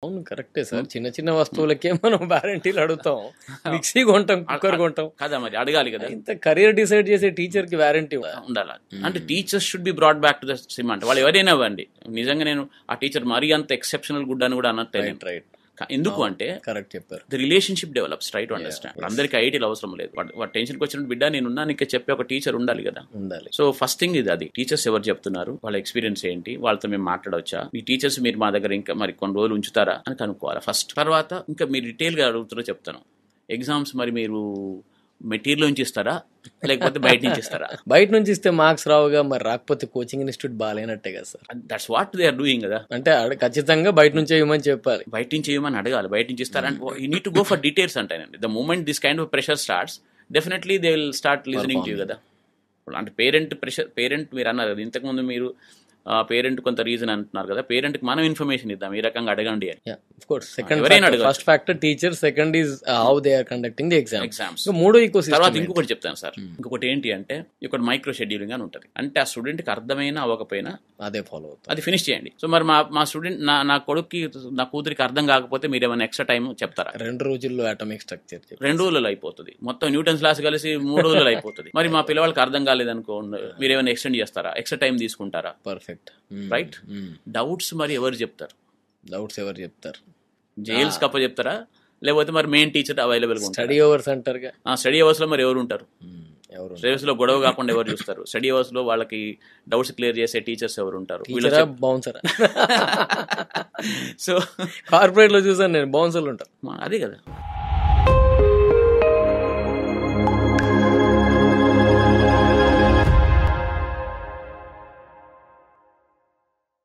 అవును కరెక్టే సార్. చిన్న చిన్న వస్తువులకే మనం వారంటీలు అడుగుతాం. మిక్సీ కొంటాం, కుక్కర్ కొంటాం కదా, మరి అడగాలి కదా. ఇంత కెరీర్ డిసైడ్ చేసే టీచర్ కి వారంటీ ఉండాలి. అంటే teachers should be brought back to the SIM. అంటే వాళ్ళు ఎవరైనా ఇవ్వండి, నిజంగా నేను ఆ టీచర్ మరీ అంత ఎక్సెప్షనల్ గుడ్ అని కూడా అన్నట్టు. రైట్. ఎందుకు అంటే కరెక్ట్ చెప్పారు. The relationship develops, try to understand. అందరికి ఐటీలు అవసరం లేదు. వాడు టెన్షన్కి వచ్చినట్టు బిడ్డ నేనున్నా నీకు చెప్పే ఒక టీచర్ ఉండాలి కదా. ఉండాలి. సో ఫస్ట్ థింగ్ ఇది. అది టీచర్స్ ఎవరు చెప్తున్నారు, వాళ్ళ ఎక్స్పీరియన్స్ ఏంటి, వాళ్ళతో మేము మాట్లాడవచ్చా, మీ టీచర్స్ మీరు మా దగ్గర ఇంకా మరి కొన్ని రోజులు ఉంచుతారా అని కనుక్కోవాలి ఫస్ట్. తర్వాత ఇంకా మీరు డీటెయిల్గా అడుగుతారో చెప్తాను. ఎగ్జామ్స్ మరి మీరు మెటీరియల్ నుంచి ఇస్తారా లేకపోతే బయట నుంచి ఇస్తారా? బయట నుంచి ఇస్తే మార్క్స్ రావుగా, మరి రాకపోతే కోచింగ్ ఇన్స్టిట్యూట్ బాగాలేనట్టే కదా sir. That's what they are doing కదా. అంటే ఖచ్చితంగా బయట నుంచే ఇవ్వమని చెప్పాలి. బయట నుంచి ఇవ్వమని అడగాలి. బయట నుంచి ఇస్తారంటే you need to go for details అంటానండి. The moment this kind of pressure starts, definitely they will start listening to you కదా. అంటే పేరెంట్ మీరు అన్నారు కదా ఇంతకుముందు, మీరు పేరెంట్ కొంత రీజన్ అంటున్నారు కదా, పేరెంట్కి మనం ఇన్ఫర్మేషన్ ఇద్దాం ఈ రకంగా అడగండి అని. First factor teacher, second is how they are conducting the exams. మూడో తర్వాత ఇంకొకటి చెప్తాను సార్. ఇంకొకటి ఏంటి అంటే ఇక్కడ మైక్రో షెడ్యూలింగ్ అని ఉంటుంది. అంటే ఆ స్టూడెంట్ కి అర్థమైనా అవ్వకపోయినా అదే ఫాలో అవుతుంది, అది ఫినిష్ చేయండి. సో మరి మా స్టూడెంట్ నా కొడుక్కి నా కూతురికి అర్థం కాకపోతే మీరు ఏమైనా ఎక్స్ట్రా టైం చెప్తారా? 2 రోజుల్లో అటామిక్ స్ట్రక్చర్ 2 రోజుల్లో అయిపోతుంది. మొత్తం న్యూటన్స్ క్లాస్ కలిసి 3 రోజుల్లో అయిపోతుంది. మరి మా పిల్లవాళ్ళకి అర్థం కాలేదనుకోండి, మీరు ఏమైనా ఎక్స్టెండ్ చేస్తారా? ఎక్స్ట్రా టైం తీసుకుంటారా? పర్ఫెక్ట్. రైట్. డౌట్స్ మరి ఎవరు చెప్తారు? జైల్స్ కప్ప చెప్తారా లేకపోతే మరి మెయిన్ టీచర్ అవైలబుల్ గా? స్టడీ అవర్స్ అంటారు. స్టడీ అవర్స్ లో మరి ఎవరు ఉంటారు? స్టడీ అవర్స్ లో గొడవ కాకుండా ఎవరు చూస్తారు? స్టడీ అవర్స్ లో వాళ్ళకి డౌట్స్ క్లియర్ చేసే టీచర్స్ ఎవరు ఉంటారు? బౌన్సర్. సో కార్పొరేట్ లో చూసాను నేను, బౌన్సర్లు ఉంటారు. అదే కదా.